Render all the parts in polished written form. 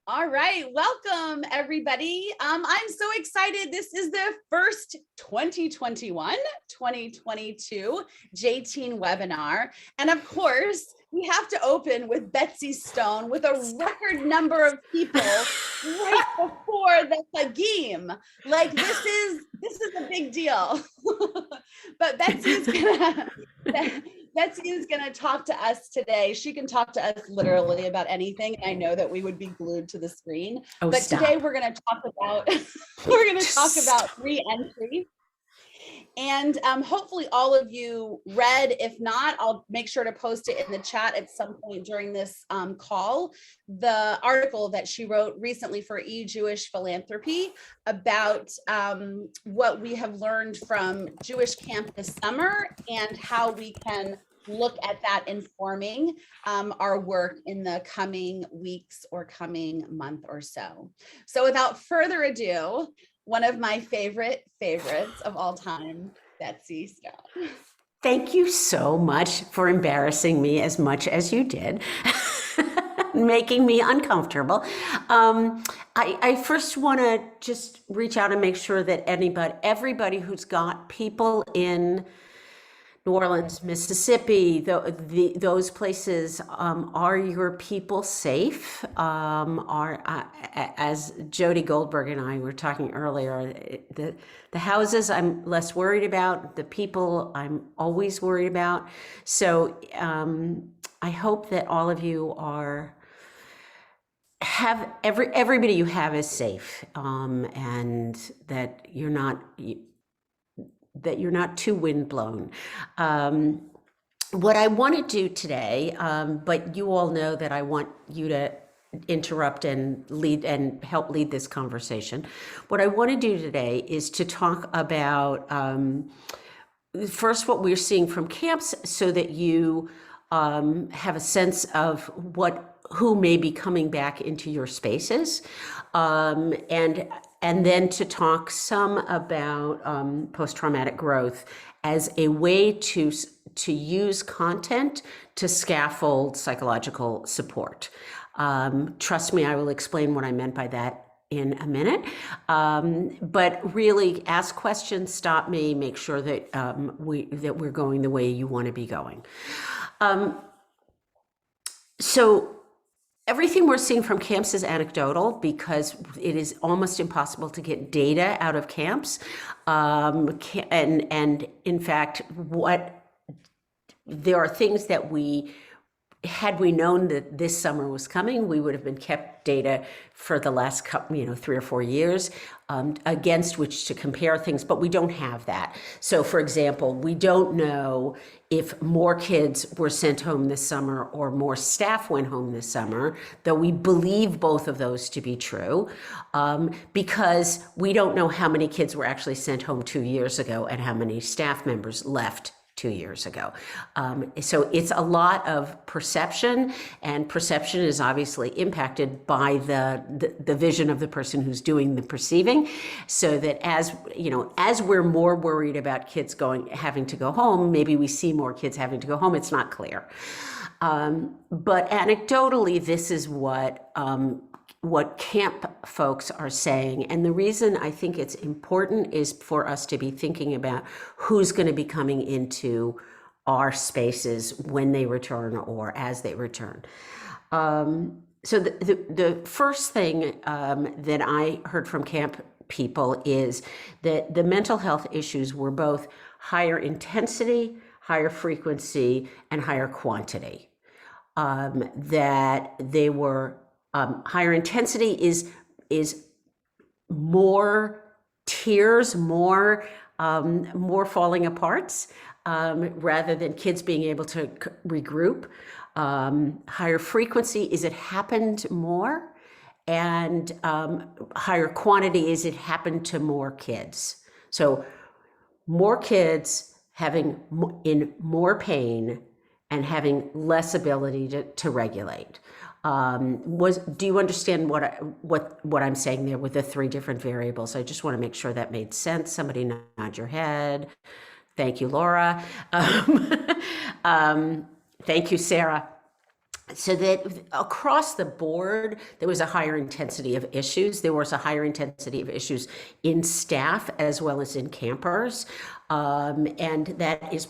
All right, welcome everybody. I'm so excited. This is the first 2021-2022 J-Teen webinar. And of course, we have to open with Betsy Stone with a record number of people right before the Hagim. Like this is a big deal. But Betsy is gonna talk to us today. She can talk to us literally about anything. I know that we would be glued to the screen. But stop. Today we're gonna talk about reentry. And hopefully all of you read. If not, I'll make sure to post it in the chat at some point during this call, the article that she wrote recently for E-Jewish Philanthropy about what we have learned from Jewish camp this summer and how we can look at that informing our work in the coming weeks or coming month or so. So without further ado, one of my favorites of all time, Betsy Stone. Thank you so much for embarrassing me as much as you did, making me uncomfortable. I first want to just reach out and make sure that everybody who's got people in New Orleans, Mississippi, those places, are your people safe? As Jody Goldberg and I were talking earlier, the houses I'm less worried about, the people I'm always worried about. So I hope that all of you have everybody you have is safe, and that you're not too windblown. What I want to do today, but you all know that I want you to interrupt and lead and help lead this conversation. What I want to do today is to talk about first what we're seeing from camps, so that you have a sense of who may be coming back into your spaces, and then to talk some about post-traumatic growth as a way to use content to scaffold psychological support. Trust me, I will explain what I meant by that in a minute. But really, ask questions, stop me, make sure that we're going the way you want to be going. So everything we're seeing from camps is anecdotal, because it is almost impossible to get data out of camps. And in fact, there are things that had we known that this summer was coming, we would have been kept data for the last 3 or 4 years against which to compare things, but we don't have that. So for example, we don't know if more kids were sent home this summer or more staff went home this summer, though we believe both of those to be true, because we don't know how many kids were actually sent home 2 years ago and how many staff members left 2 years ago. So it's a lot of perception, and perception is obviously impacted by the vision of the person who's doing the perceiving. So that as we're more worried about kids having to go home, maybe we see more kids having to go home. It's not clear. But anecdotally, this is what camp folks are saying. And the reason I think it's important is for us to be thinking about who's going to be coming into our spaces when they return or as they return. So the first thing that I heard from camp people is that the mental health issues were both higher intensity, higher frequency, and higher quantity. That they were higher intensity is more tears, more falling aparts, rather than kids being able to regroup. Higher frequency is it happened more, and higher quantity is it happened to more kids. So more kids in more pain and having less ability to regulate. Do you understand what I'm saying there with the 3 different variables? I just want to make sure that made sense. Somebody nod your head. Thank you, Laura. Thank you, Sarah. So that across the board, there was a higher intensity of issues. There was a higher intensity of issues in staff as well as in campers. And that is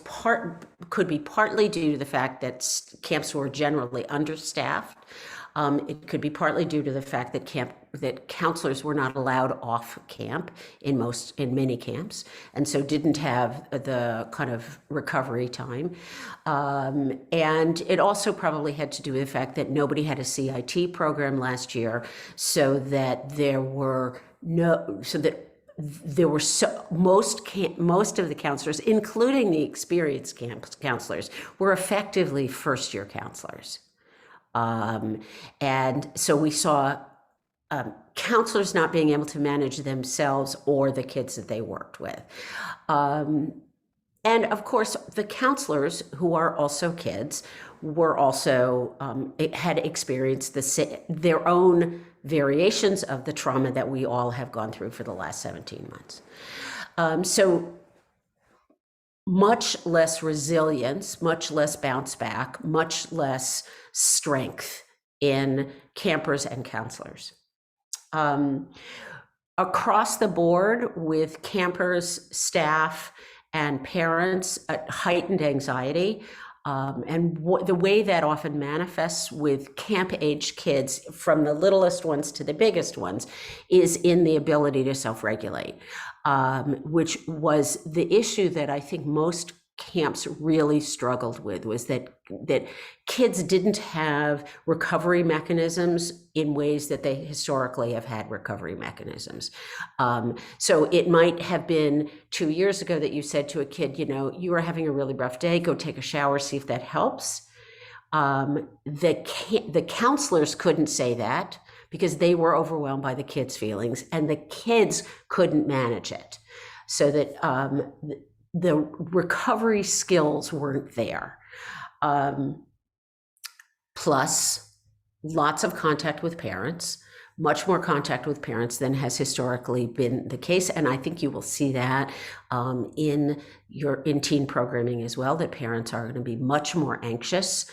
could be partly due to the fact that camps were generally understaffed. It could be partly due to the fact that counselors were not allowed off camp in many camps, and so didn't have the kind of recovery time. And it also probably had to do with the fact that nobody had a CIT program last year, so that most of the counselors, including the experienced counselors, were effectively first-year counselors. And so we saw counselors not being able to manage themselves or the kids that they worked with. And of course, the counselors, who are also kids, were also had experienced their own variations of the trauma that we all have gone through for the last 17 months. So much less resilience, much less bounce back, much less strength in campers and counselors. Across the board, with campers, staff, and parents, heightened anxiety. And the way that often manifests with camp-age kids, from the littlest ones to the biggest ones, is in the ability to self-regulate, which was the issue that I think most camps really struggled with, was that kids didn't have recovery mechanisms in ways that they historically have had recovery mechanisms. So it might have been 2 years ago that you said to a kid, you are having a really rough day, go take a shower, see if that helps. The counselors couldn't say that because they were overwhelmed by the kids' feelings, and the kids couldn't manage it. So that the recovery skills weren't there. Plus, lots of contact with parents, much more contact with parents than has historically been the case. And I think you will see that in teen programming as well, that parents are going to be much more anxious,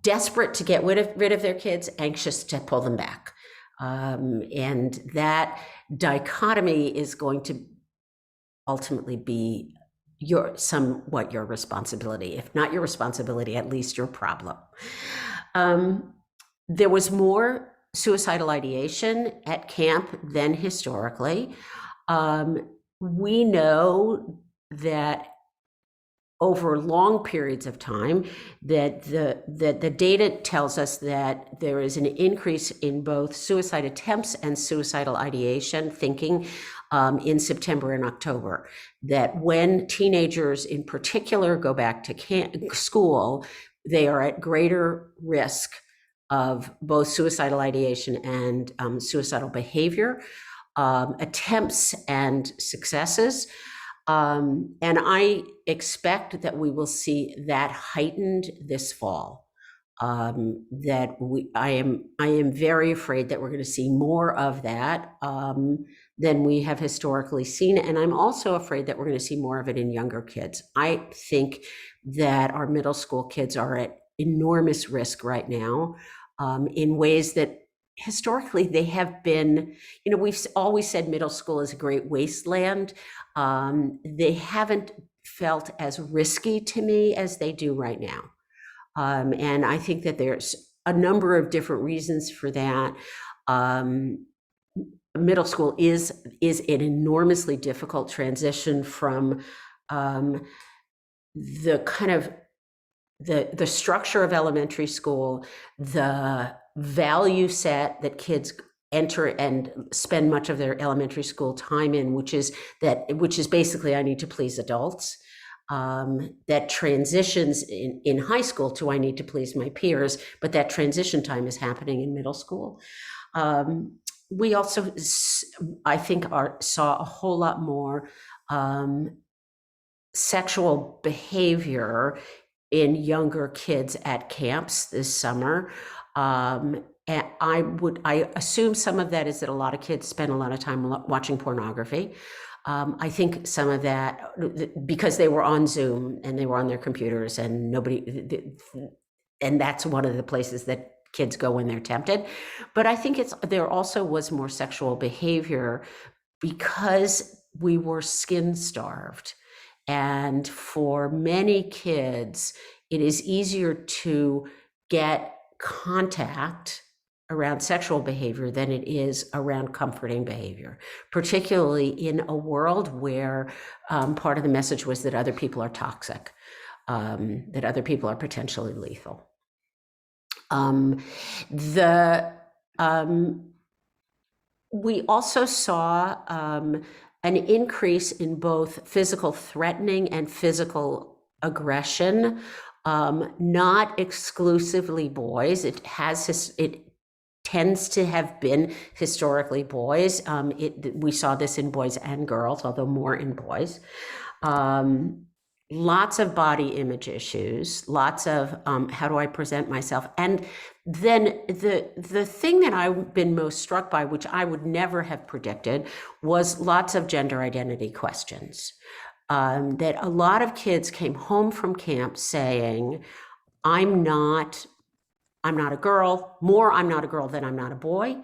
desperate to get rid of their kids, anxious to pull them back. And that dichotomy is going to ultimately be somewhat your responsibility. If not your responsibility, at least your problem. There was more suicidal ideation at camp than historically. We know that over long periods of time, that the data tells us that there is an increase in both suicide attempts and suicidal ideation thinking in September and October. That when teenagers in particular go back to school, they are at greater risk of both suicidal ideation and suicidal behavior, attempts and successes. And I expect that we will see that heightened this fall. I am very afraid that we're going to see more of that than we have historically seen. And I'm also afraid that we're going to see more of it in younger kids. I think that our middle school kids are at enormous risk right now in ways that historically they have been, we've always said middle school is a great wasteland. They haven't felt as risky to me as they do right now. And I think that there's a number of different reasons for that. Middle school is an enormously difficult transition from the kind of the structure of elementary school, the value set that kids enter and spend much of their elementary school time in, which is basically, I need to please adults. That transitions in high school to I need to please my peers, but that transition time is happening in middle school. We also, I think, saw a whole lot more sexual behavior in younger kids at camps this summer. And I assume some of that is that a lot of kids spend a lot of time watching pornography. I think some of that because they were on Zoom and they were on their computers and and that's one of the places that kids go when they're tempted. But I think there also was more sexual behavior because we were skin starved. And for many kids, it is easier to get contact around sexual behavior than it is around comforting behavior, particularly in a world where part of the message was that other people are toxic, that other people are potentially lethal. We also saw an increase in both physical threatening and physical aggression, not exclusively boys. It tends to have been historically boys. We saw this in boys and girls, although more in boys. Lots of body image issues, lots of how do I present myself? And then the thing that I've been most struck by, which I would never have predicted, was lots of gender identity questions. That a lot of kids came home from camp saying, I'm not a girl, more I'm not a girl than I'm not a boy.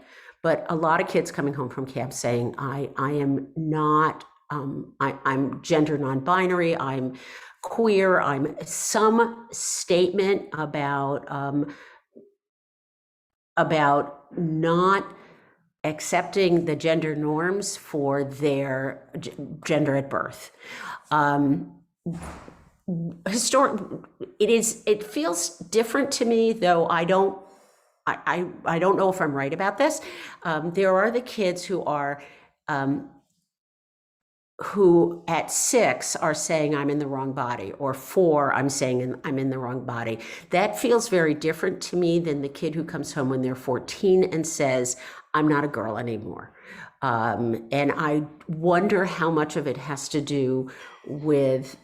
But a lot of kids coming home from camp saying, I am not, I'm gender non-binary, I'm queer, I'm some statement about not accepting the gender norms for their gender at birth. It feels different to me, though I don't know if I'm right about this. There are the kids who at 6 are saying I'm in the wrong body, or 4 I'm saying I'm in the wrong body. That feels very different to me than the kid who comes home when they're 14 and says I'm not a girl anymore. And I wonder how much of it has to do with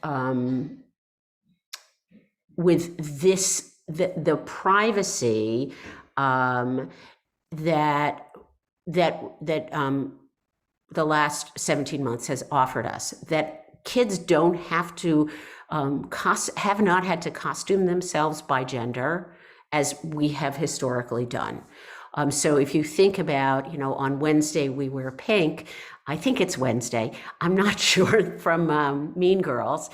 this, the privacy that the last 17 months has offered us, that kids don't have to have not had to costume themselves by gender as we have historically done. So if you think about, on Wednesday we wear pink, I think it's Wednesday, I'm not sure, from Mean Girls,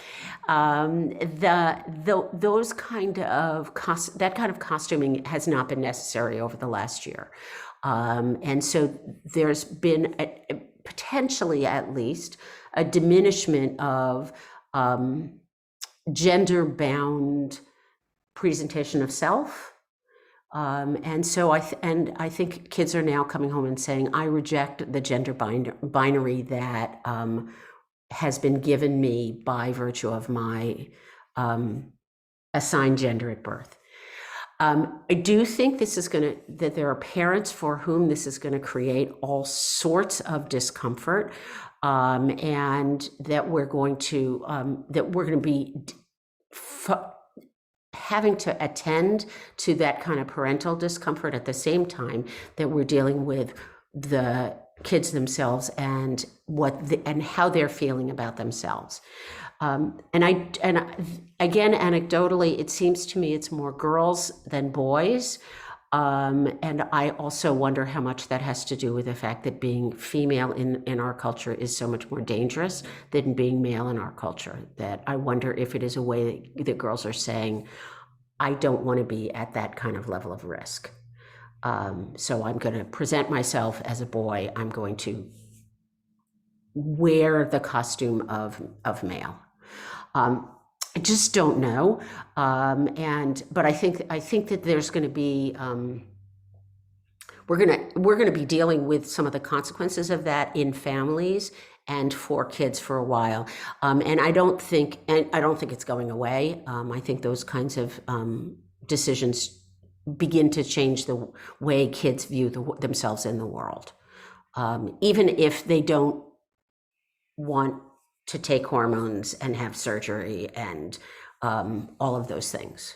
those kind of that kind of costuming has not been necessary over the last year. And so there's been potentially, at least, a diminishment of gender-bound presentation of self. And so I think kids are now coming home and saying, I reject the gender binary that has been given me by virtue of my assigned gender at birth. I do think that there are parents for whom this is going to create all sorts of discomfort, and that we're going to be having to attend to that kind of parental discomfort at the same time that we're dealing with the kids themselves and how they're feeling about themselves. And again, anecdotally, it seems to me it's more girls than boys. And I also wonder how much that has to do with the fact that being female in our culture is so much more dangerous than being male in our culture. That I wonder if it is a way that girls are saying, I don't want to be at that kind of level of risk. So I'm going to present myself as a boy. I'm going to wear the costume of male. I just don't know. But I think that there's going to be, we're going to be dealing with some of the consequences of that in families and for kids for a while. And I don't think it's going away. I think those kinds of decisions begin to change the way kids view themselves in the world. Even if they don't want to take hormones and have surgery and all of those things.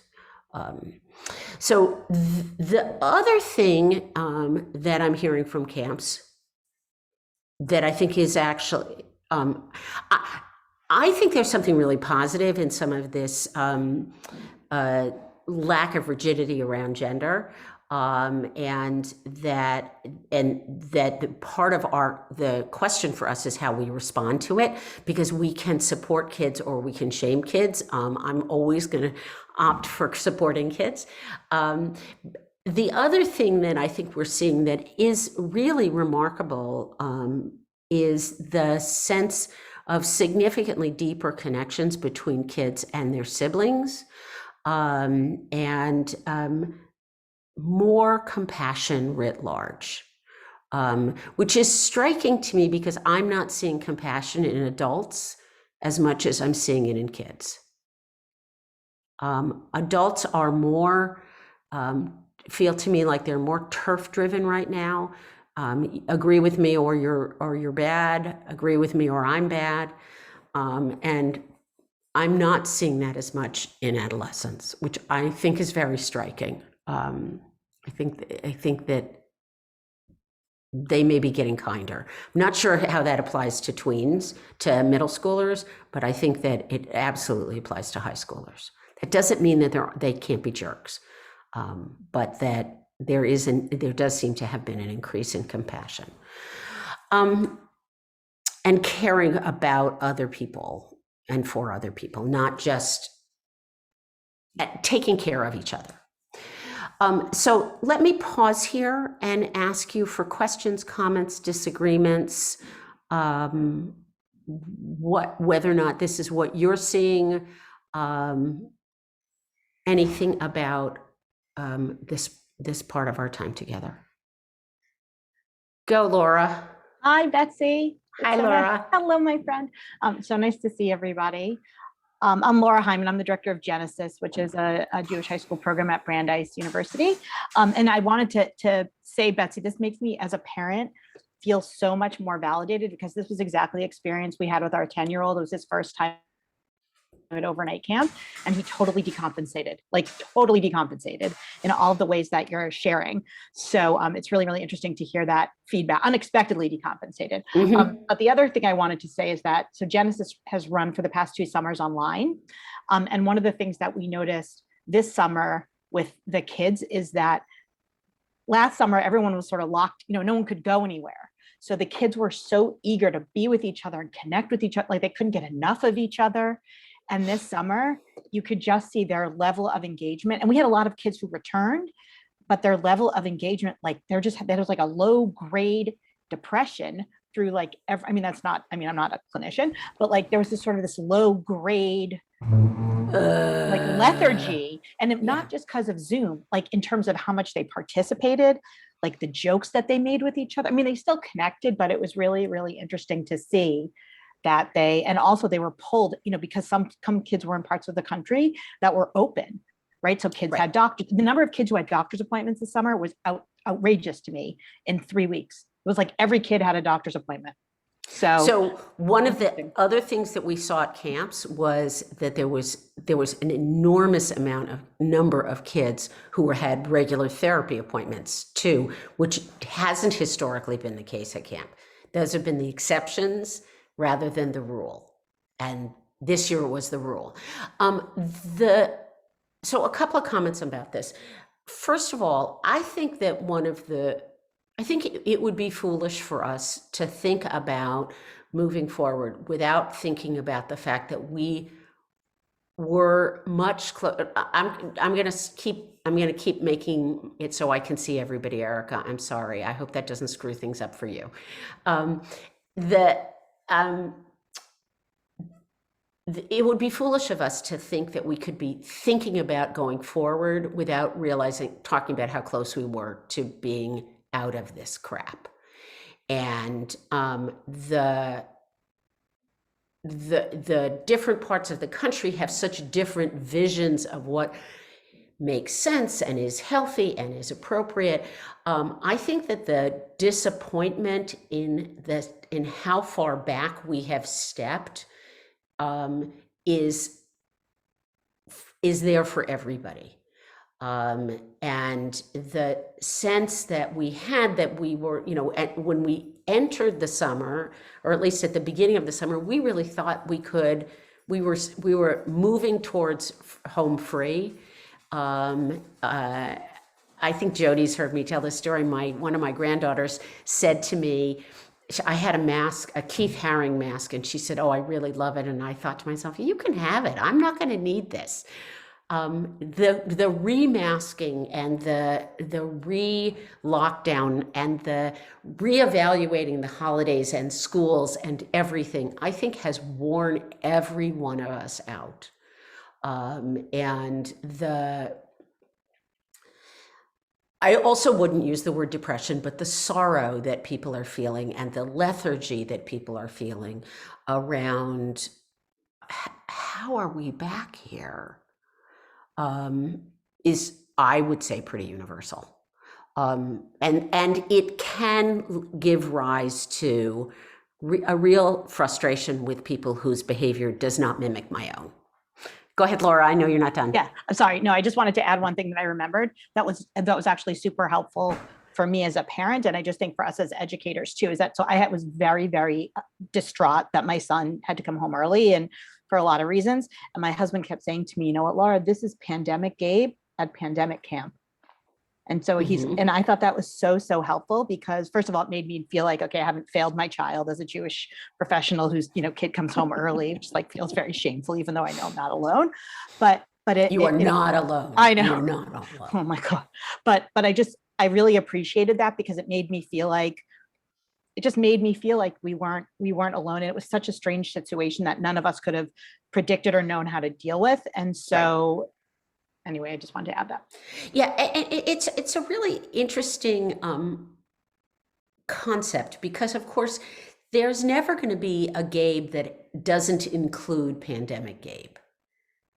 So the other thing that I'm hearing from camps that I think is actually, I think there's something really positive in some of this lack of rigidity around gender, and that part of the question for us is how we respond to it, because we can support kids or we can shame kids. I'm always going to opt for supporting kids. The other thing that I think we're seeing that is really remarkable is the sense of significantly deeper connections between kids and their siblings, and more compassion writ large, which is striking to me because I'm not seeing compassion in adults as much as I'm seeing it in kids. Adults are more, feel to me like they're more turf driven right now. Agree with me or you're bad, agree with me or I'm bad. And I'm not seeing that as much in adolescence, which I think is very striking. I think that they may be getting kinder. I'm not sure how that applies to tweens, to middle schoolers, but I think that it absolutely applies to high schoolers. It doesn't mean that they can't be jerks, but that there does seem to have been an increase in compassion, and caring about other people and for other people, not just taking care of each other. So let me pause here and ask you for questions, comments, disagreements, whether or not this is what you're seeing, anything about this part of our time together. Go, Laura. Hi, Betsy. Hi, Laura. Hello, my friend. So nice to see everybody. I'm Laura Hyman. I'm the director of Genesis, which is a Jewish high school program at Brandeis University. And I wanted to say, Betsy, this makes me as a parent feel so much more validated, because this was exactly the experience we had with our 10-year-old. It was his first time at overnight camp, and he totally decompensated in all of the ways that you're sharing. So it's really, really interesting to hear that feedback, unexpectedly decompensated. But the other thing I wanted to say is that, so Genesis has run for the past 2 summers online. And one of the things that we noticed this summer with the kids is that last summer, everyone was sort of locked, no one could go anywhere. So the kids were so eager to be with each other and connect with each other, like they couldn't get enough of each other. And this summer, you could just see their level of engagement. And we had a lot of kids who returned, but their level of engagement, like there was like a low grade depression through like, I'm not a clinician, but like there was this low grade like lethargy. And not just because of Zoom, like in terms of how much they participated, like the jokes that they made with each other. I mean, they still connected, but it was really, really interesting to see that they were pulled, because some kids were in parts of the country that were open, right? So kids had doctors. The number of kids who had doctor's appointments this summer was outrageous to me in 3 weeks. It was like every kid had a doctor's appointment. So one of the other things that we saw at camps was that there was an enormous number of kids who had regular therapy appointments too, which hasn't historically been the case at camp. Those have been the exceptions rather than the rule. And this year it was the rule. So a couple of comments about this. First of all, I think that it would be foolish for us to think about moving forward without thinking about the fact that we were much closer. I'm going to keep making it so I can see everybody, Erica. I'm sorry. I hope that doesn't screw things up for you. It would be foolish of us to think that we could be thinking about going forward without talking about how close we were to being out of this crap. And the different parts of the country have such different visions of what makes sense and is healthy and is appropriate. I think that the disappointment in how far back we have stepped is there for everybody. And the sense that we had that we were, when we entered the summer, or at least at the beginning of the summer, we really thought we were moving towards home free. I think Jody's heard me tell this story. One of my granddaughters said to me, I had a mask, a Keith Haring mask, and she said, "Oh, I really love it." And I thought to myself, "You can have it. I'm not going to need this." The remasking and the re-lockdown and the reevaluating the holidays and schools and everything, I think has worn every one of us out. I also wouldn't use the word depression, but the sorrow that people are feeling and the lethargy that people are feeling around how are we back here, is, I would say, pretty universal. And it can give rise to a real frustration with people whose behavior does not mimic my own. Go ahead, Laura. I know you're not done. Yeah, I'm sorry. No, I just wanted to add one thing that I remembered that was actually super helpful for me as a parent. And I just think for us as educators too, is that, so I was very, very distraught that my son had to come home early and for a lot of reasons. And my husband kept saying to me, "You know what, Laura, this is pandemic Gabe at pandemic camp." And so and I thought that was so helpful because first of all, it made me feel like, okay, I haven't failed my child as a Jewish professional whose, kid comes home early, which feels very shameful, even though I know I'm not alone. But you are not alone. I know. You're not alone. Oh my God. But I really appreciated that because it made me feel like, we weren't alone. And it was such a strange situation that none of us could have predicted or known how to deal with. And so anyway, I just wanted to add that. Yeah, it's a really interesting concept because, of course, there's never going to be a Gabe that doesn't include pandemic Gabe,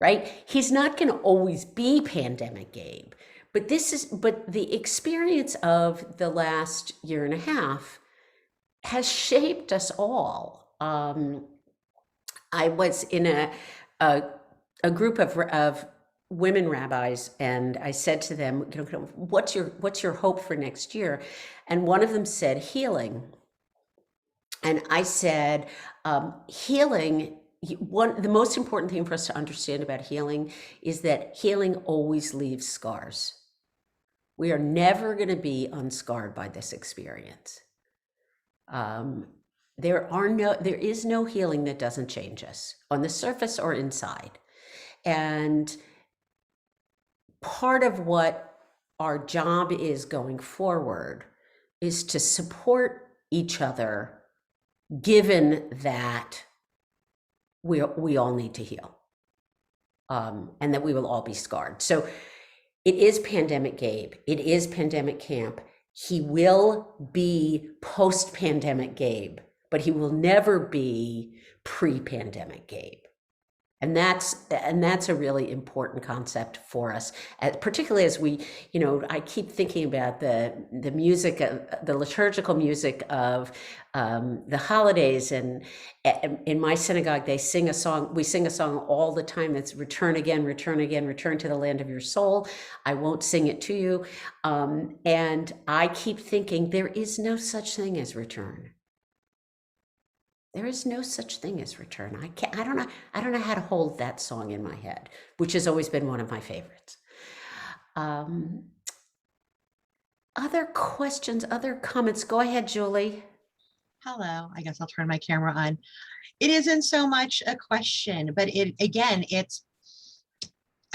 right? He's not going to always be pandemic Gabe, but the experience of the last year and a half has shaped us all. I was in a group of women rabbis, and I said to them, what's your hope for next year? And one of them said healing. And I said, healing, the most important thing for us to understand about healing is that healing always leaves scars. We are never going to be unscarred by this experience. There is no healing that doesn't change us on the surface or inside. And part of what our job is going forward is to support each other, given that we all need to heal, and that we will all be scarred. So it is pandemic Gabe. It is pandemic camp. He will be post-pandemic Gabe, but he will never be pre-pandemic Gabe. And that's a really important concept for us, particularly as we, I keep thinking about the music, the liturgical music of the holidays. And in my synagogue, we sing a song all the time that's return again, return again, return to the land of your soul. I won't sing it to you. And I keep thinking there is no such thing as return. There is no such thing as return. I don't know how to hold that song in my head, which has always been one of my favorites. Other questions, other comments? Go ahead, Julie. Hello, I guess I'll turn my camera on. It isn't so much a question, but I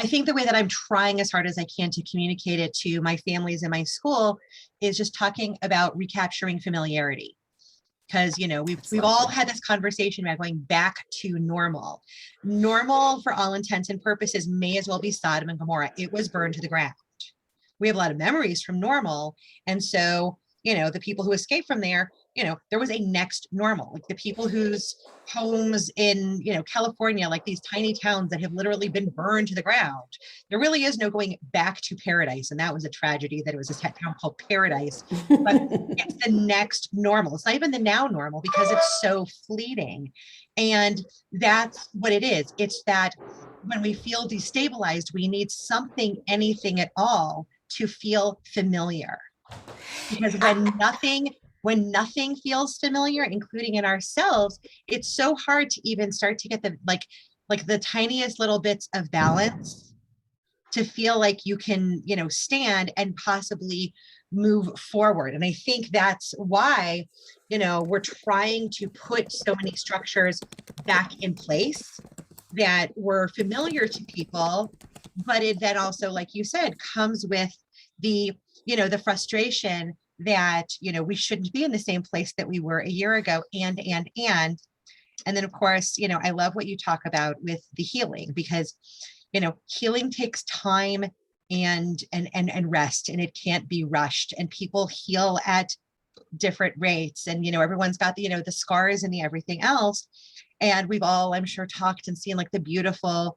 think the way that I'm trying as hard as I can to communicate it to my families in my school is just talking about recapturing familiarity. Because, we've all had this conversation about going back to normal. Normal, for all intents and purposes, may as well be Sodom and Gomorrah. It was burned to the ground. We have a lot of memories from normal. And so, the people who escaped from there, there was a next normal. Like the people whose homes in, California, like these tiny towns that have literally been burned to the ground. There really is no going back to paradise. And that was a tragedy that it was a town called Paradise. But it's the next normal. It's not even the now normal because it's so fleeting. And that's what it is. It's that when we feel destabilized, we need something, anything at all to feel familiar. Because when nothing feels familiar, including in ourselves, it's so hard to even start to get the like the tiniest little bits of balance to feel like you can, stand and possibly move forward. And I think that's why, we're trying to put so many structures back in place that were familiar to people, but it then also, like you said, comes with the, the frustration that, we shouldn't be in the same place that we were a year ago. And then of course, I love what you talk about with the healing, because, healing takes time and rest, and it can't be rushed, and people heal at different rates, and everyone's got the the scars and the everything else. And we've all, I'm sure, talked and seen like the beautiful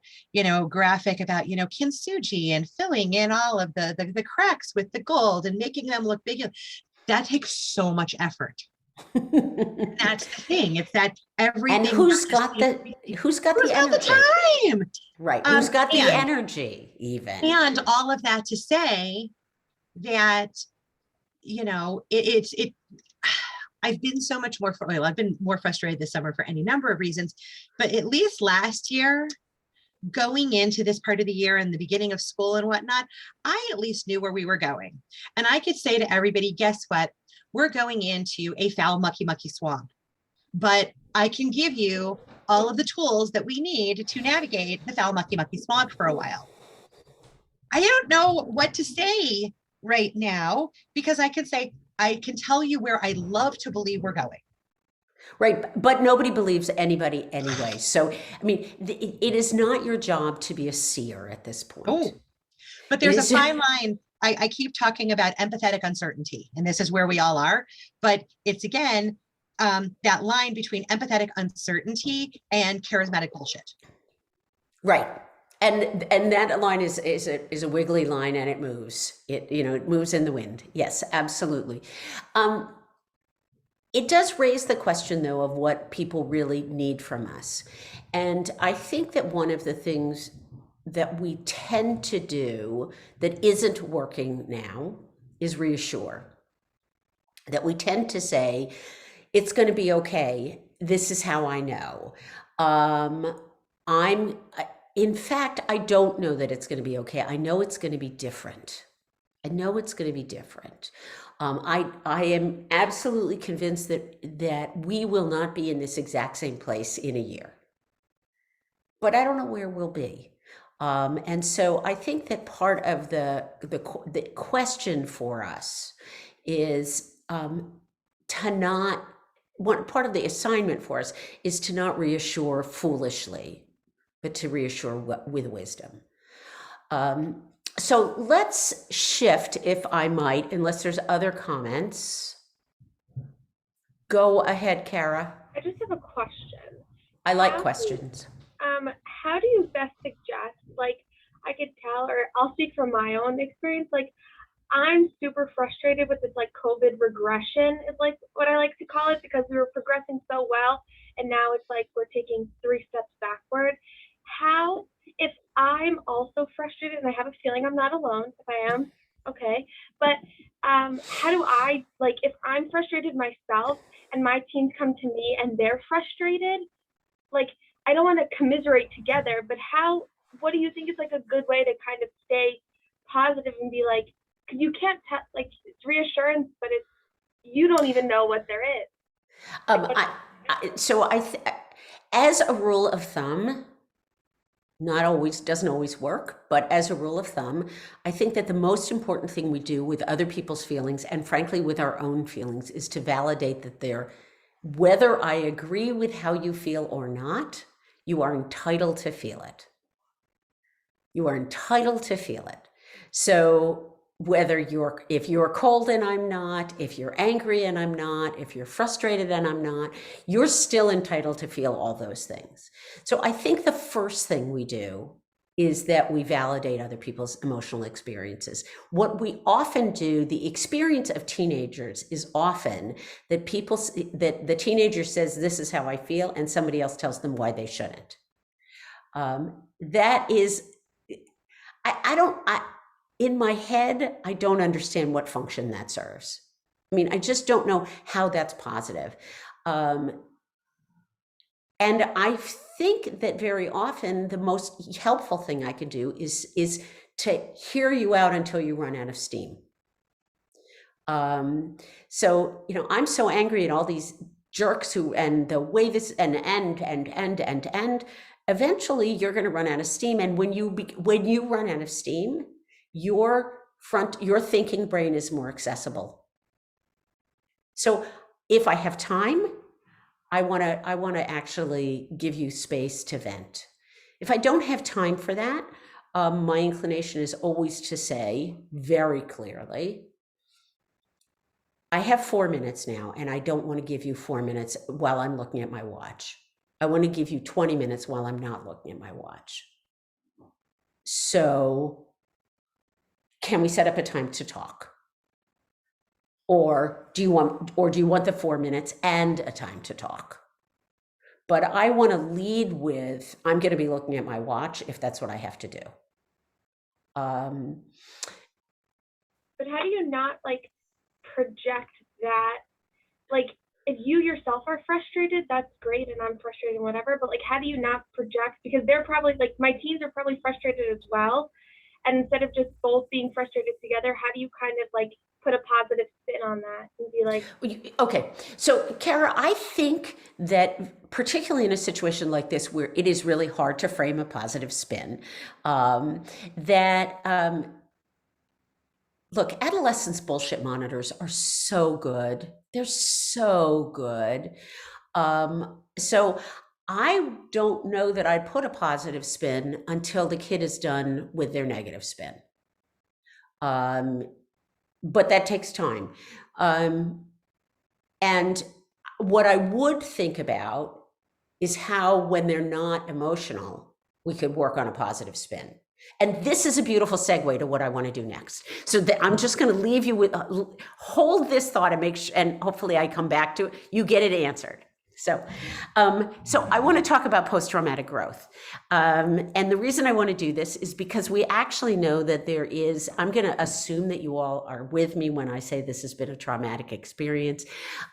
graphic about kintsugi and filling in all of the cracks with the gold and making them look big. That takes so much effort. That's the thing. It's that everything. And who's got the energy? Time? Right. Who's got the energy even? And all of that to say that, I've been so much more, I've been more frustrated this summer for any number of reasons, but at least last year, going into this part of the year and the beginning of school and whatnot, I at least knew where we were going. And I could say to everybody, guess what? We're going into a foul, mucky swamp. But I can give you all of the tools that we need to navigate the foul, mucky swamp for a while. I don't know what to say right now, because I can tell you where I love to believe we're going. Right. But nobody believes anybody anyway. So, I mean, it is not your job to be a seer at this point. Oh, but there's a fine line. I keep talking about empathetic uncertainty, and this is where we all are. But it's, again, that line between empathetic uncertainty and charismatic bullshit. Right. And that line is a wiggly line, and it moves. It moves in the wind. Yes, absolutely. It does raise the question, though, of what people really need from us. And I think that one of the things that we tend to do that isn't working now is reassure. That we tend to say, it's going to be okay. This is how I know. In fact, I don't know that it's going to be okay. I know it's going to be different. I am absolutely convinced that we will not be in this exact same place in a year, but I don't know where we'll be. And so I think that part of the question for us is part of the assignment for us is to not reassure foolishly, but to reassure with wisdom. So let's shift, if I might, unless there's other comments. Go ahead, Kara. I just have a question. I like questions. How do you best suggest, like, I could tell, or I'll speak from my own experience, like, I'm super frustrated with this, like, COVID regression is like what I like to call it, because we were progressing so well, and now it's like we're taking 3 steps backward. How, if I'm also frustrated, and I have a feeling I'm not alone, if I am, okay, but how do I, like, if I'm frustrated myself and my teams come to me and they're frustrated, like, I don't want to commiserate together, but what do you think is like a good way to kind of stay positive and be like, because you can't tell, like, it's reassurance, but you don't even know what there is. As a rule of thumb, doesn't always work, but as a rule of thumb, I think that the most important thing we do with other people's feelings, and frankly with our own feelings, is to validate that whether I agree with how you feel or not, you are entitled to feel it. You are entitled to feel it. So if you're cold and I'm not, if you're angry and I'm not, if you're frustrated and I'm not, you're still entitled to feel all those things. So I think the first thing we do is that we validate other people's emotional experiences. What we often do, the experience of teenagers is often that the teenager says, this is how I feel, and somebody else tells them why they shouldn't. That is, in my head, I don't understand what function that serves. I mean, I just don't know how that's positive. And I think that very often the most helpful thing I can do is to hear you out until you run out of steam. So, you know, I'm so angry at all these jerks who, and the way this, and eventually you're going to run out of steam. And when you run out of steam, your thinking brain is more accessible. So if I have time, I want to actually give you space to vent. If I don't have time for that, my inclination is always to say very clearly, I have 4 minutes now, and I don't want to give you 4 minutes while I'm looking at my watch. I want to give you 20 minutes while I'm not looking at my watch. So can we set up a time to talk? Or do you want the 4 minutes and a time to talk? But I want to lead with, I'm going to be looking at my watch if that's what I have to do. But how do you not like project that? Like, if you yourself are frustrated, that's great, and I'm frustrated and whatever, but like, how do you not project? Because they're probably like, my teens are probably frustrated as well. And instead of just both being frustrated together, how do you kind of like put a positive spin on that and be like, okay, so Kara, I think that particularly in a situation like this where it is really hard to frame a positive spin, look, adolescents bullshit monitors are so good. They're so good. So I don't know that I put a positive spin until the kid is done with their negative spin. But that takes time. And what I would think about is how, when they're not emotional, we could work on a positive spin. And this is a beautiful segue to what I want to do next. So I'm just going to leave you with, hold this thought and make sure, and hopefully I come back to it, you get it answered. So I want to talk about post-traumatic growth. And the reason I want to do this is because we actually know that there is, I'm going to assume that you all are with me when I say this has been a traumatic experience.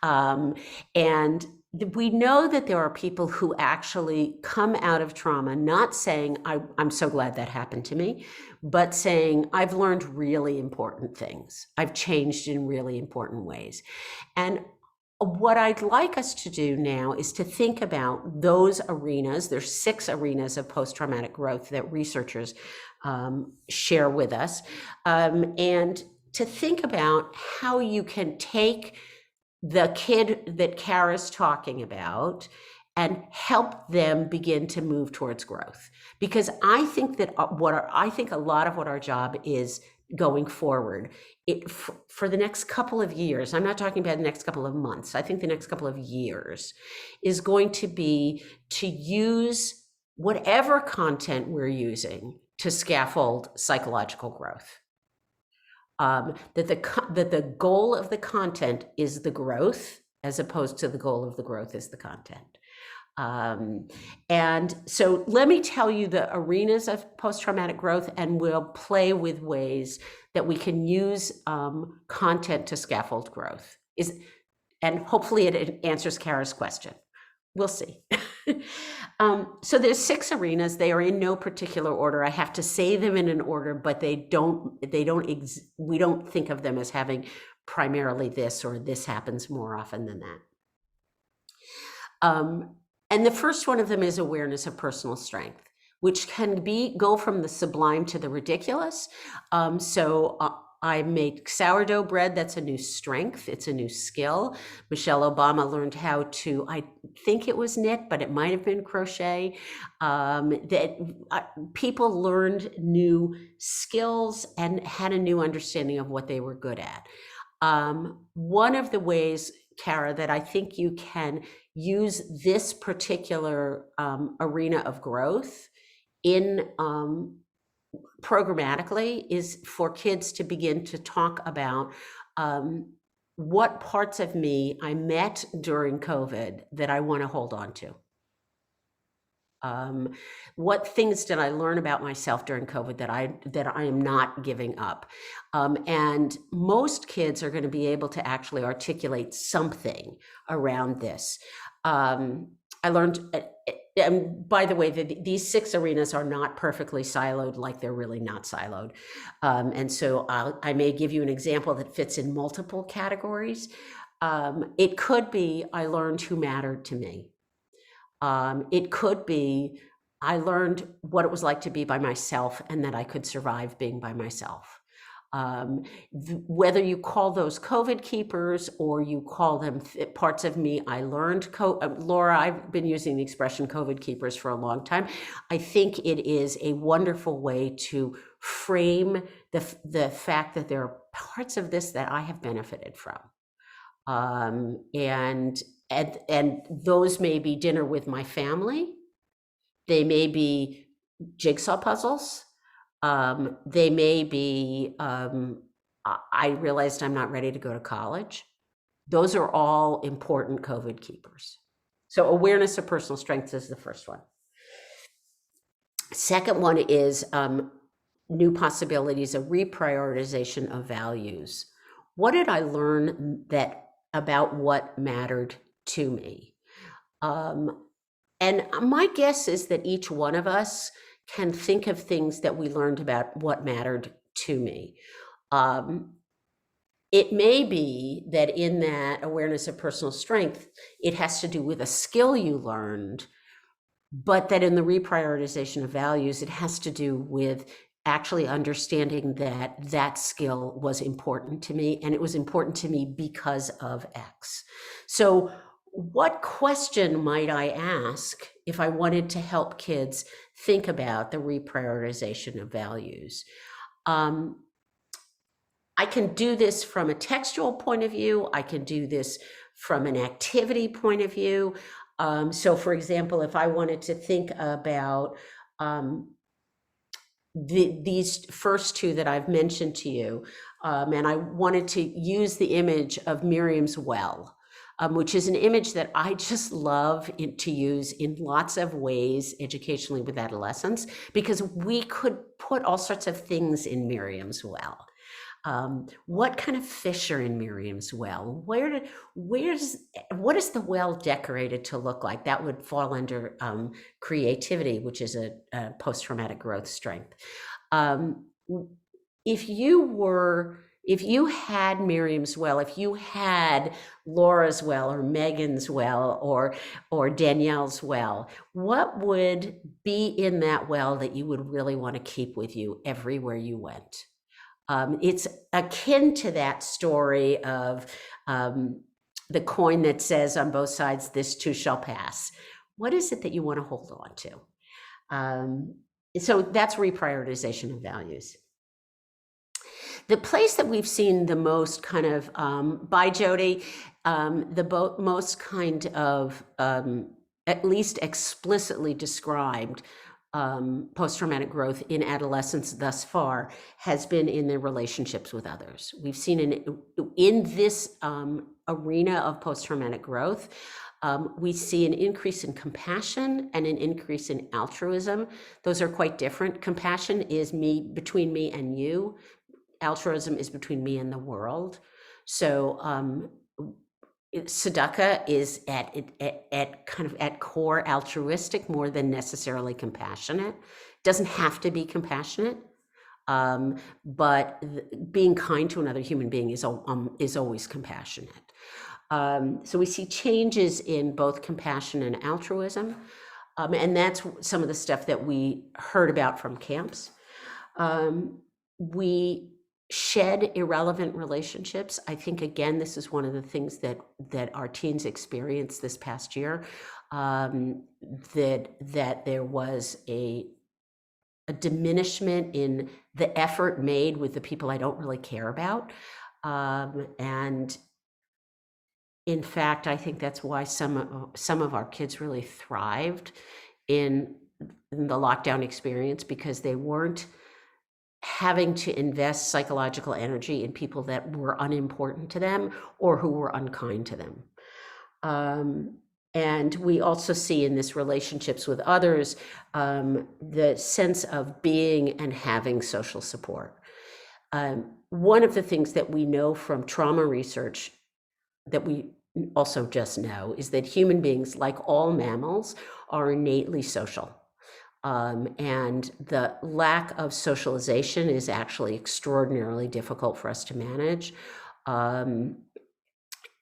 And we know that there are people who actually come out of trauma not saying, I'm so glad that happened to me, but saying, I've learned really important things. I've changed in really important ways. And what I'd like us to do now is to think about those arenas. There's 6 arenas of post-traumatic growth that researchers share with us, and to think about how you can take the kid that Kara's talking about and help them begin to move towards growth. Because I think that I think a lot of what our job is going forward, for the next couple of years, I'm not talking about the next couple of months, I think the next couple of years is going to be to use whatever content we're using to scaffold psychological growth. That the goal of the content is the growth, as opposed to the goal of the growth is the content. And so let me tell you the arenas of post-traumatic growth, and we'll play with ways that we can use content to scaffold growth. And hopefully it answers Kara's question. We'll see. So there's 6 arenas. They are in no particular order. I have to say them in an order, but we don't think of them as having primarily this or this happens more often than that. And the first one of them is awareness of personal strength, which can go from the sublime to the ridiculous. I make sourdough bread. That's a new strength. It's a new skill. Michelle Obama learned how to, I think it was knit, but it might have been crochet. People learned new skills and had a new understanding of what they were good at. One of the ways, Kara, that I think you can use this particular arena of growth in programmatically is for kids to begin to talk about what parts of me I met during COVID that I want to hold on to. What things did I learn about myself during COVID that I am not giving up? And most kids are going to be able to actually articulate something around this. I learned and by the way, these 6 arenas are not perfectly siloed, like they're really not siloed. And so I may give you an example that fits in multiple categories. It could be, I learned who mattered to me. It could be, I learned what it was like to be by myself and that I could survive being by myself. Whether you call those COVID keepers or you call them parts of me, I learned, Laura, I've been using the expression COVID keepers for a long time. I think it is a wonderful way to frame the fact that there are parts of this that I have benefited from. And those may be dinner with my family. They may be jigsaw puzzles. They may be, I realized I'm not ready to go to college. Those are all important COVID keepers. So awareness of personal strengths is the first one. Second one is new possibilities, a reprioritization of values. What did I learn about what mattered to me? And my guess is that each one of us can think of things that we learned about what mattered to me. It may be that in that awareness of personal strength, it has to do with a skill you learned, but that in the reprioritization of values, it has to do with actually understanding that that skill was important to me, and it was important to me because of X. So what question might I ask if I wanted to help kids think about the reprioritization of values? I can do this from a textual point of view. I can do this from an activity point of view. So for example, if I wanted to think about these first 2 that I've mentioned to you, and I wanted to use the image of Miriam's well, which is an image that I just love to use in lots of ways educationally with adolescents, because we could put all sorts of things in Miriam's well. What kind of fish are in Miriam's well? What is the well decorated to look like? That would fall under creativity, which is a post-traumatic growth strength. If you had Miriam's well, if you had Laura's well or Megan's well or Danielle's well, what would be in that well that you would really want to keep with you everywhere you went? It's akin to that story of the coin that says on both sides, "This too shall pass." What is it that you want to hold on to? So that's reprioritization of values. The place that we've seen the most kind of, by Jody, most kind of, at least explicitly described post-traumatic growth in adolescents thus far has been in their relationships with others. We've seen in this arena of post-traumatic growth, we see an increase in compassion and an increase in altruism. Those are quite different. Compassion is between me and you. Altruism is between me and the world. So tzedakah is at core altruistic more than necessarily compassionate. Doesn't have to be compassionate, but being kind to another human being is always compassionate. So we see changes in both compassion and altruism, and that's some of the stuff that we heard about from camps. We shed irrelevant relationships. I think, again, this is one of the things that our teens experienced this past year, that there was a diminishment in the effort made with the people I don't really care about. And in fact, I think that's why some of our kids really thrived in the lockdown experience, because they weren't having to invest psychological energy in people that were unimportant to them or who were unkind to them. And we also see in this relationships with others, the sense of being and having social support. One of the things that we know from trauma research that we also just know is that human beings, like all mammals, are innately social. And the lack of socialization is actually extraordinarily difficult for us to manage.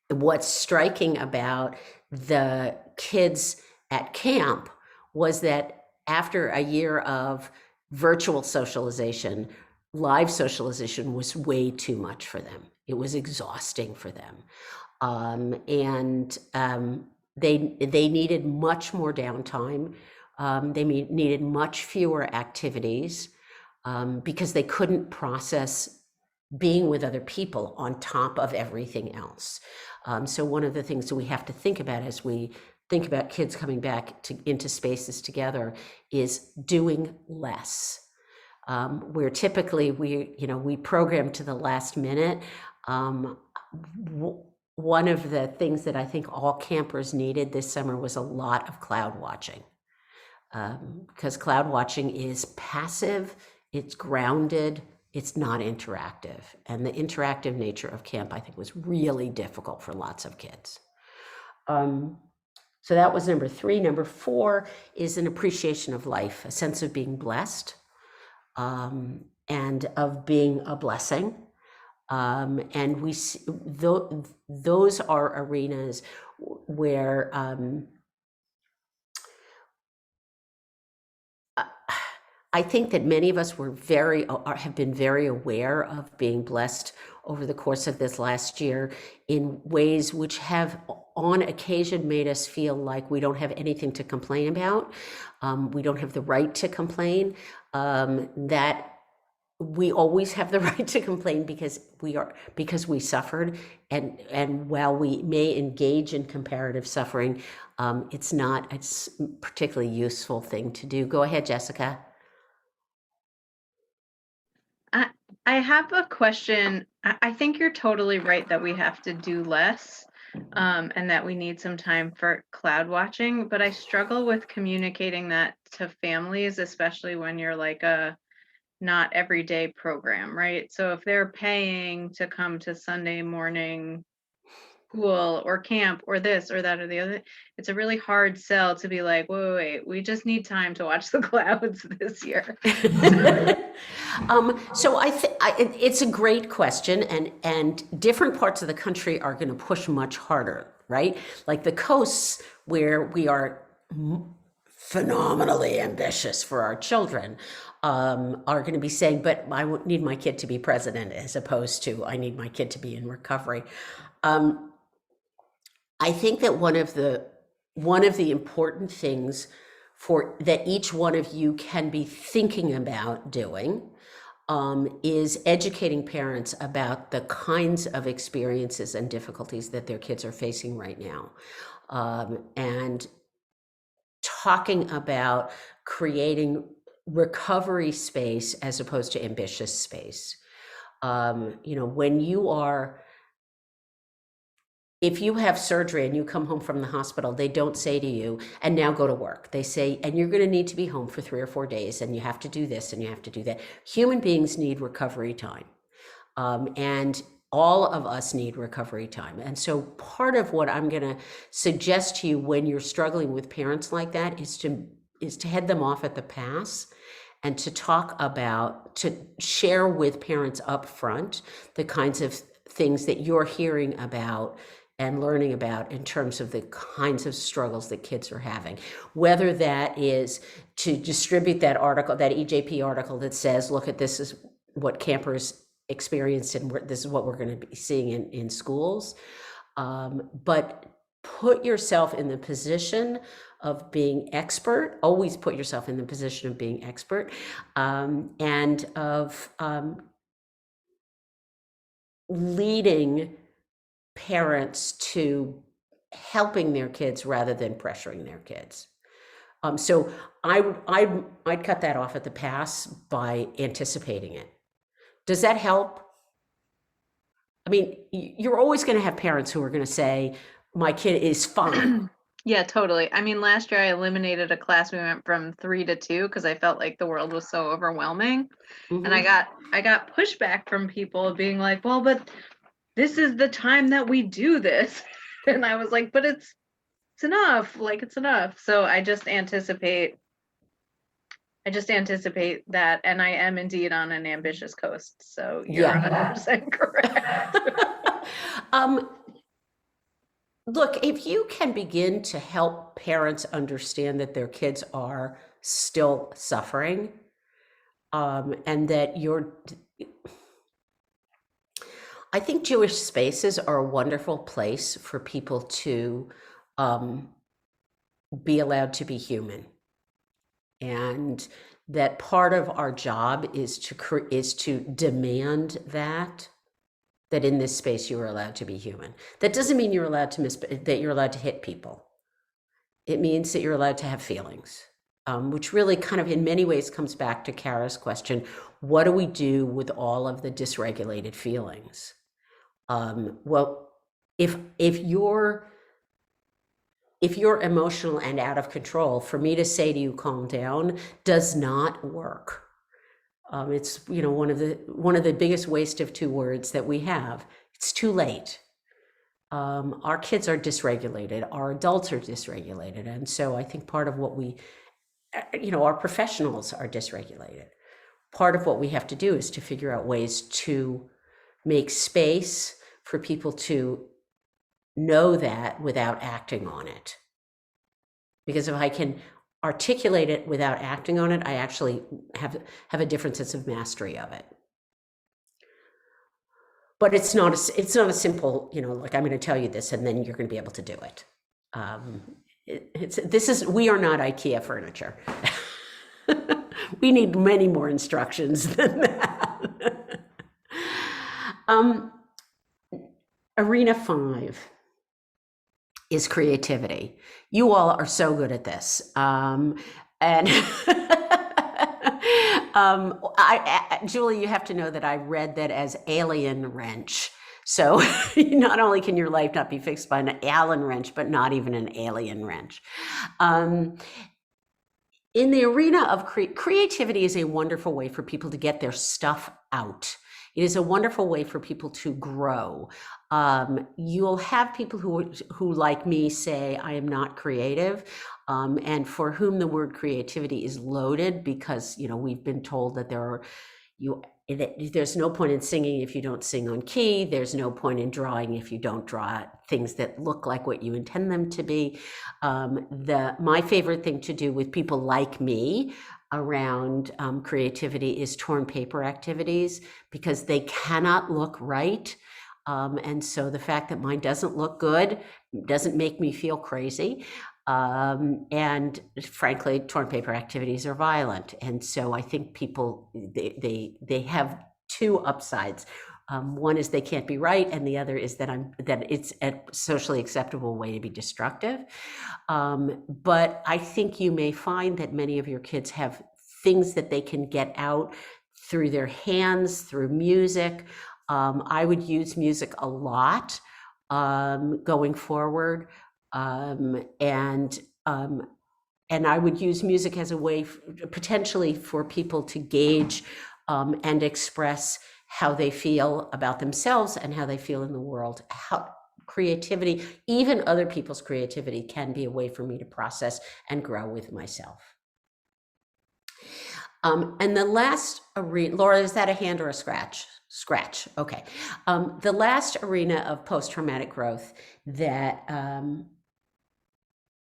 What's striking about the kids at camp was that after a year of virtual socialization, live socialization was way too much for them. It was exhausting for them. They needed much more downtime. They needed much fewer activities because they couldn't process being with other people on top of everything else. So one of the things that we have to think about as we think about kids coming back into spaces together is doing less. Where typically we program to the last minute. One of the things that I think all campers needed this summer was a lot of cloud watching. Because cloud watching is passive, it's grounded, it's not interactive. And the interactive nature of camp, I think, was really difficult for lots of kids. So that was number 3. Number 4 is an appreciation of life, a sense of being blessed, and of being a blessing. And we see those are arenas where I think that many of us have been very aware of being blessed over the course of this last year in ways which have on occasion made us feel like we don't have anything to complain about. We don't have the right to complain. That we always have the right to complain because we suffered, and while we may engage in comparative suffering, it's a particularly useful thing to do. Go ahead, Jessica. I have a question. I think you're totally right that we have to do less, and that we need some time for cloud watching, but I struggle with communicating that to families, especially when you're like a not everyday program, right? So if they're paying to come to Sunday morning school or camp or this or that or the other, it's a really hard sell to be like, wait, we just need time to watch the clouds this year. So it's a great question, and different parts of the country are going to push much harder, right? Like the coasts where we are phenomenally ambitious for our children are going to be saying, but I need my kid to be president, as opposed to I need my kid to be in recovery. I think that one of the important things that each one of you can be thinking about doing is educating parents about the kinds of experiences and difficulties that their kids are facing right now, and talking about creating recovery space as opposed to ambitious space. If you have surgery and you come home from the hospital, they don't say to you, and now go to work. They say, and you're going to need to be home for 3 or 4 days, and you have to do this and you have to do that. Human beings need recovery time. And all of us need recovery time. And so part of what I'm going to suggest to you when you're struggling with parents like that is to head them off at the pass and to share with parents up front the kinds of things that you're hearing about and learning about in terms of the kinds of struggles that kids are having. Whether that is to distribute that article, that EJP article that says, look, this is what campers experienced and this is what we're going to be seeing in schools. But put yourself in the position of being expert, always put yourself in the position of being expert, and of leading parents to helping their kids rather than pressuring their kids. So I'd cut that off at the pass by anticipating it. Does that help? I mean, you're always going to have parents who are going to say, my kid is fine. Yeah, totally. I mean, last year I eliminated a class. We went from 3 to 2 because I felt like the world was so overwhelming. Mm-hmm. And I got pushback from people being like, well, but this is the time that we do this. And I was like, but it's enough, like it's enough. So I just anticipate that, and I am indeed on an ambitious coast. So you're Yeah. 100% correct. Look, if you can begin to help parents understand that their kids are still suffering, and that I think Jewish spaces are a wonderful place for people to be allowed to be human. And that part of our job is to demand that in this space you are allowed to be human. That doesn't mean you're allowed to that you're allowed to hit people. It means that you're allowed to have feelings, which really kind of in many ways comes back to Kara's question, what do we do with all of the dysregulated feelings? Well, if you're emotional and out of control, for me to say to you, calm down, does not work. It's, one of the biggest waste of two words that we have. It's too late. Our kids are dysregulated. Our adults are dysregulated. And so I think part of what our professionals are dysregulated. Part of what we have to do is to figure out ways to make space for people to know that without acting on it. Because if I can articulate it without acting on it, I actually have a different sense of mastery of it. But it's not a simple, like I'm going to tell you this and then you're going to be able to do it. We are not IKEA furniture. We need many more instructions than that. Arena 5 is creativity. You all are so good at this. Julie, you have to know that I read that as alien wrench. So not only can your life not be fixed by an Allen wrench, but not even an alien wrench. In the arena of creativity is a wonderful way for people to get their stuff out. It is a wonderful way for people to grow. You'll have people who like me say, I am not creative, and for whom the word creativity is loaded because, we've been told that there's no point in singing if you don't sing on key. There's no point in drawing if you don't draw things that look like what you intend them to be. My favorite thing to do with people like me around creativity is torn paper activities because they cannot look right. And so the fact that mine doesn't look good doesn't make me feel crazy. And frankly, torn paper activities are violent. And so I think people, they have two upsides. One is they can't be right, and the other is that it's a socially acceptable way to be destructive. But I think you may find that many of your kids have things that they can get out through their hands, through music. I would use music a lot going forward. And I would use music as a way potentially for people to gauge and express how they feel about themselves and how they feel in the world. How creativity, even other people's creativity, can be a way for me to process and grow with myself. And the last arena, Laura, is that a hand or a scratch? Scratch, okay. The last arena of post-traumatic growth that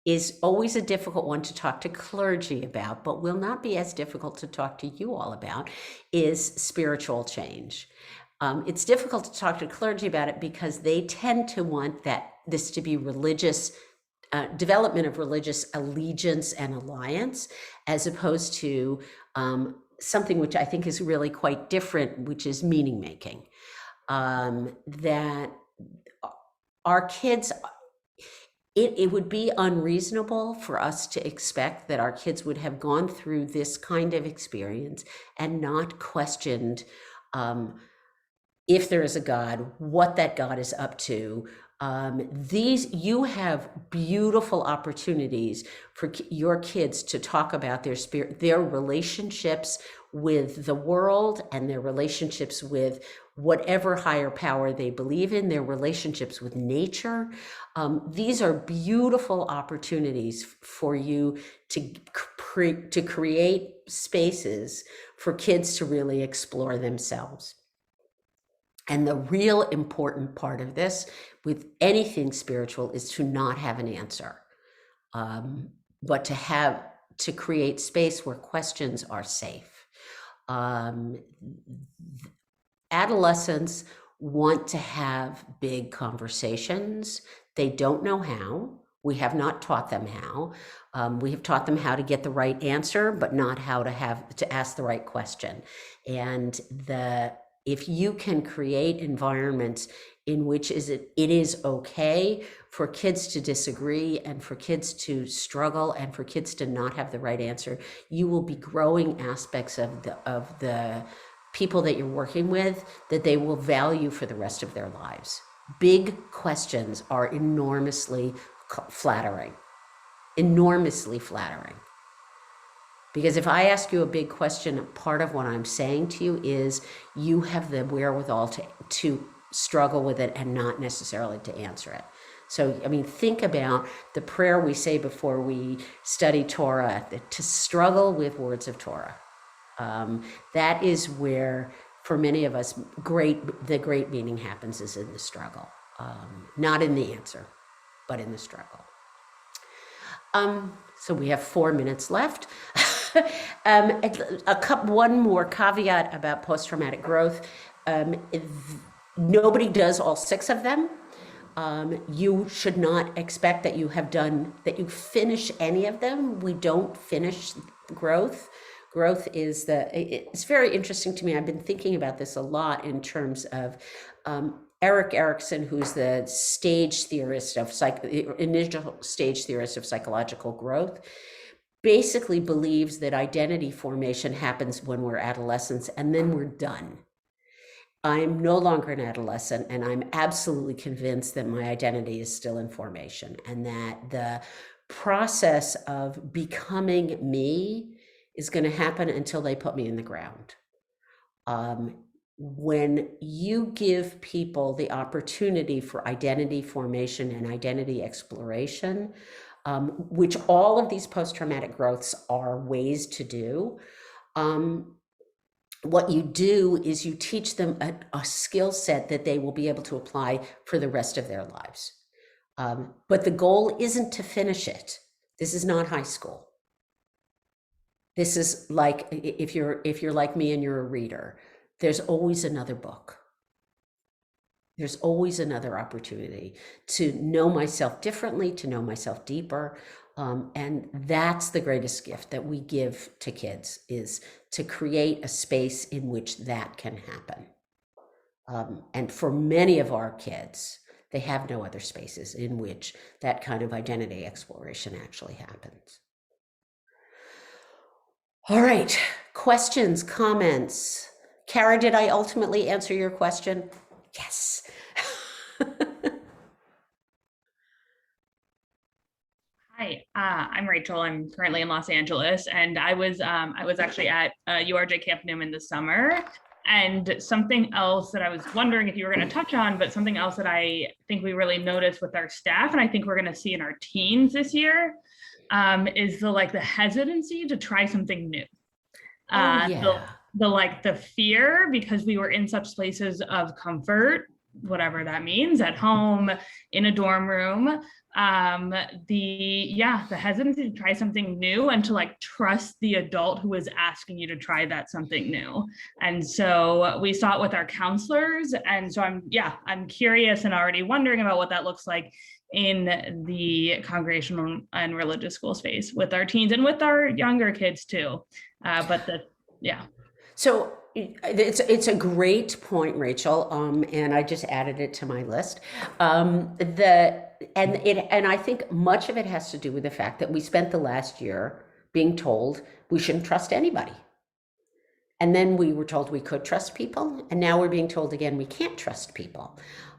is always a difficult one to talk to clergy about, but will not be as difficult to talk to you all about, is spiritual change. It's difficult to talk to clergy about it because they tend to want this to be religious, development of religious allegiance and alliance, as opposed to something which I think is really quite different, which is meaning making. That our kids, it would be unreasonable for us to expect that our kids would have gone through this kind of experience and not questioned if there is a God, what that God is up to. You have beautiful opportunities for your kids to talk about their relationships with the world and their relationships with whatever higher power they believe in, their relationships with nature. These are beautiful opportunities for you to create spaces for kids to really explore themselves. And the real important part of this with anything spiritual is to not have an answer, but to create space where questions are safe. Adolescents want to have big conversations. They don't know how. We have not taught them how. We have taught them how to get the right answer, but not how to ask the right question. And if you can create environments in which it is okay for kids to disagree and for kids to struggle and for kids to not have the right answer, you will be growing aspects of the people that you're working with that they will value for the rest of their lives. Big questions are enormously flattering, enormously flattering. Because if I ask you a big question, part of what I'm saying to you is you have the wherewithal to struggle with it and not necessarily to answer it. So, I mean, think about the prayer we say before we study Torah, to struggle with words of Torah. That is where, for many of us, the great meaning happens is in the struggle, not in the answer, but in the struggle. So we have 4 minutes left. One more caveat about post-traumatic growth. Nobody does all 6 of them. You should not expect that you finish any of them. We don't finish growth. Growth is it's very interesting to me. I've been thinking about this a lot in terms of Erik Erikson, who's the initial stage theorist of psychological growth, basically believes that identity formation happens when we're adolescents and then we're done. I'm no longer an adolescent, and I'm absolutely convinced that my identity is still in formation, and that the process of becoming me is going to happen until they put me in the ground. When you give people the opportunity for identity formation and identity exploration, which all of these post-traumatic growths are ways to do, what you do is you teach them a skill set that they will be able to apply for the rest of their lives. But the goal isn't to finish it. This is not high school. This is like, if you're like me and you're a reader, there's always another book. There's always another opportunity to know myself differently, to know myself deeper. And that's the greatest gift that we give to kids, is to create a space in which that can happen. And for many of our kids, they have no other spaces in which that kind of identity exploration actually happens. All right, questions, comments? Kara, did I ultimately answer your question? Yes. Hi, I'm Rachel. I'm currently in Los Angeles, and I was actually at URJ Camp Newman this summer. And something else that I was wondering if you were going to touch on, but something else that I think we really noticed with our staff, and I think we're going to see in our teens this year, is the hesitancy to try something new. The fear, because we were in such places of comfort, whatever that means, at home, in a dorm room, the hesitancy to try something new and to trust the adult who is asking you to try that something new. And so we saw it with our counselors. And so I'm curious and already wondering about what that looks like in the congregational and religious school space with our teens and with our younger kids too. So it's a great point, Rachel, and I just added it to my list. And I think much of it has to do with the fact that we spent the last year being told we shouldn't trust anybody. And then we were told we could trust people, and now we're being told again we can't trust people.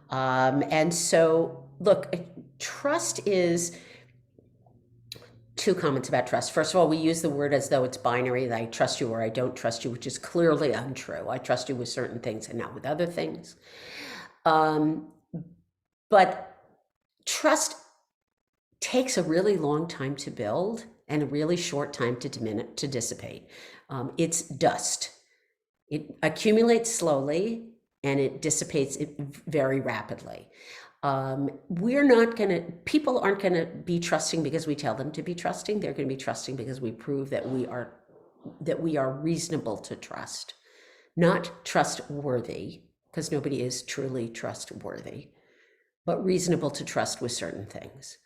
And so, look, trust is two comments about trust. First of all, we use the word as though it's binary, that I trust you or I don't trust you, which is clearly untrue. I trust you with certain things and not with other things. But trust takes a really long time to build and a really short time to dissipate. It's dust. It accumulates slowly and it dissipates very rapidly. People aren't going to be trusting because we tell them to be trusting. They're going to be trusting because we prove that we are reasonable to trust, not trustworthy, because nobody is truly trustworthy, but reasonable to trust with certain things.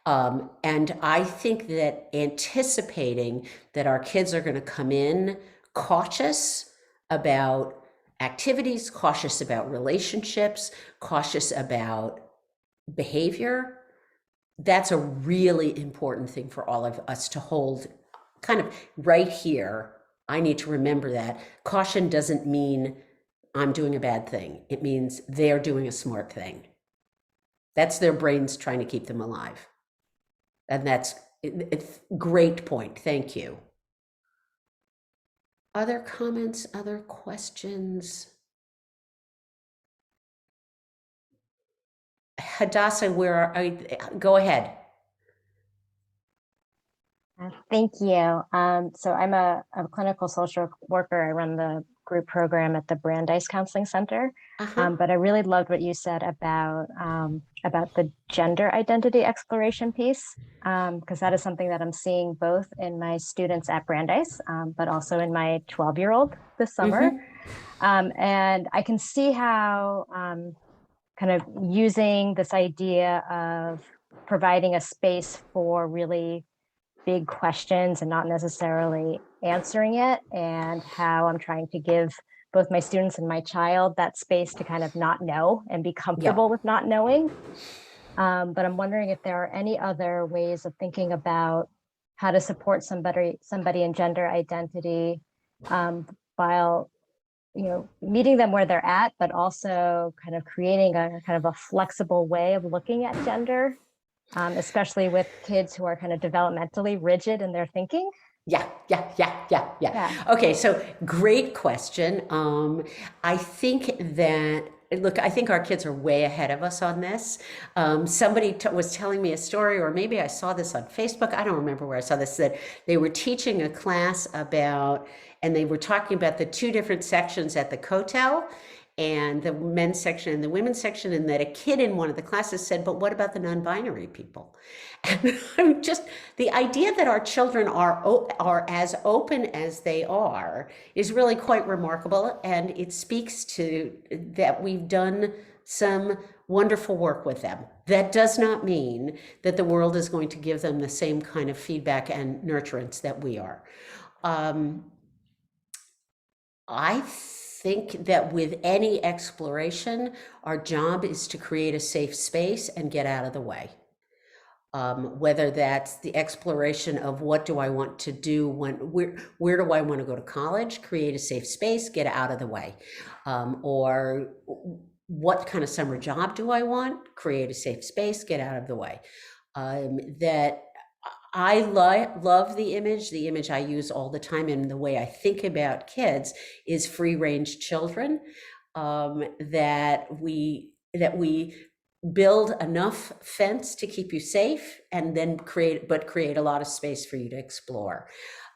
And I think that anticipating that our kids are going to come in cautious about activities, cautious about relationships, cautious about behavior, that's a really important thing for all of us to hold kind of right here. I need to remember that caution doesn't mean I'm doing a bad thing. It means they're doing a smart thing. That's their brains trying to keep them alive. And that's it's great point. Thank you. Other comments, other questions? Hadassah, where are you? Go ahead. Thank you. So I'm a clinical social worker. I run the group program at the Brandeis Counseling Center. But I really loved what you said about the gender identity exploration piece, because that is something that I'm seeing both in my students at Brandeis, but also in my 12-year-old this summer. And I can see how kind of using this idea of providing a space for really big questions and not necessarily answering it, and how I'm trying to give both my students and my child that space to kind of not know and be comfortable with not knowing. But I'm wondering if there are any other ways of thinking about how to support somebody in gender identity, while meeting them where they're at, but also kind of creating a kind of a flexible way of looking at gender, especially with kids who are kind of developmentally rigid in their thinking. Yeah. Okay, so great question. I think that, look, I think our kids are way ahead of us on this. Somebody was telling me a story, or maybe I saw this on Facebook. I don't remember where I saw this, that they were teaching a class about, and they were talking about the two different sections at the Kotel, and the men's section and the women's section, and that a kid in one of the classes said, but what about the non-binary people? And I'm just, the idea that our children are as open as they are is really quite remarkable, and it speaks to that we've done some wonderful work with them. That does not mean that the world is going to give them the same kind of feedback and nurturance that we are. I think that with any exploration, our job is to create a safe space and get out of the way. Whether that's the exploration of what do I want to do, where do I want to go to college, create a safe space, get out of the way. Or what kind of summer job do I want, create a safe space, get out of the way. That I love the image I use all the time, and the way I think about kids is free range children, that we build enough fence to keep you safe, and then create a lot of space for you to explore.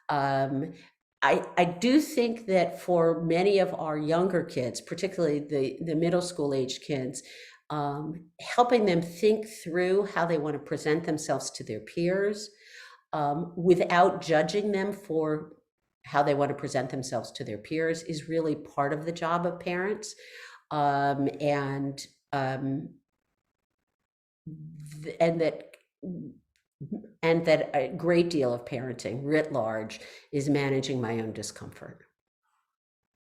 I do think that for many of our younger kids, particularly the middle school age kids, helping them think through how they want to present themselves to their peers, without judging them for how they want to present themselves to their peers, is really part of the job of parents. And that a great deal of parenting writ large is managing my own discomfort.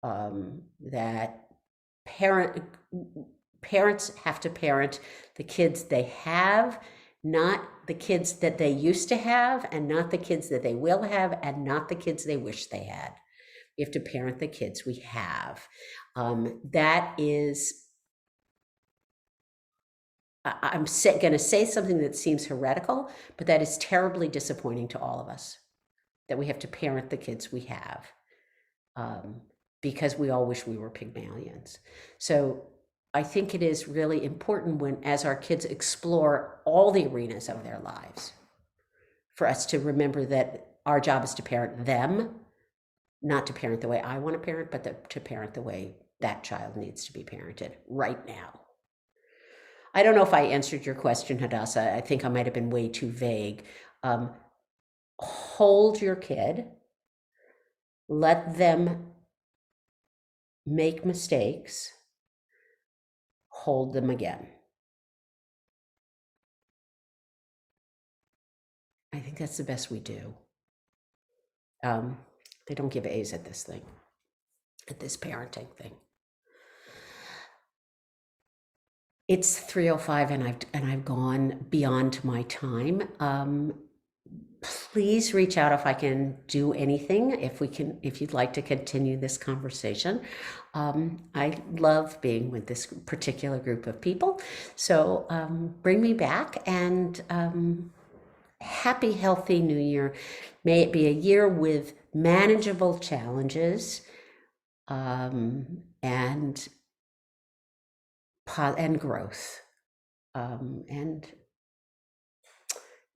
That parents have to parent the kids they have, not the kids that they used to have, and not the kids that they will have, and not the kids they wish they had. We have to parent the kids we have. That is I'm going to say something that seems heretical, but that is terribly disappointing to all of us, that we have to parent the kids we have, because we all wish we were Pygmalions. So I think it is really important when, as our kids explore all the arenas of their lives, for us to remember that our job is to parent them, not to parent the way I want to parent, but to parent the way that child needs to be parented right now. I don't know if I answered your question, Hadassah. I think I might have been way too vague. Hold your kid, let them make mistakes, hold them again. I think that's the best we do. They don't give A's at this thing, at this parenting thing. It's 3:05 and I've gone beyond my time. Please reach out if I can do anything, if you'd like to continue this conversation. I love being with this particular group of people. So bring me back, and happy, healthy New Year. May it be a year with manageable challenges, and growth. And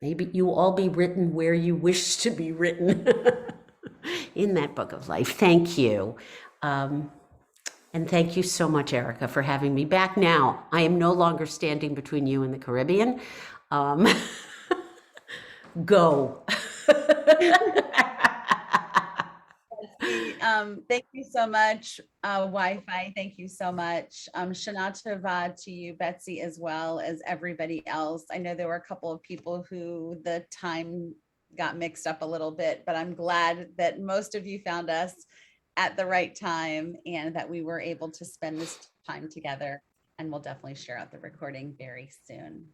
maybe you all be written where you wish to be written in that book of life. Thank you. And thank you so much, Erica, for having me back. Now, I am no longer standing between you and the Caribbean. Go. Thank you so much, Wi-Fi. Thank you so much. Shana Tova to you, Betsy, as well as everybody else. I know there were a couple of people who the time got mixed up a little bit, but I'm glad that most of you found us at the right time and that we were able to spend this time together. And we'll definitely share out the recording very soon.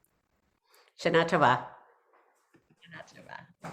Shana Tova. Shana Tova.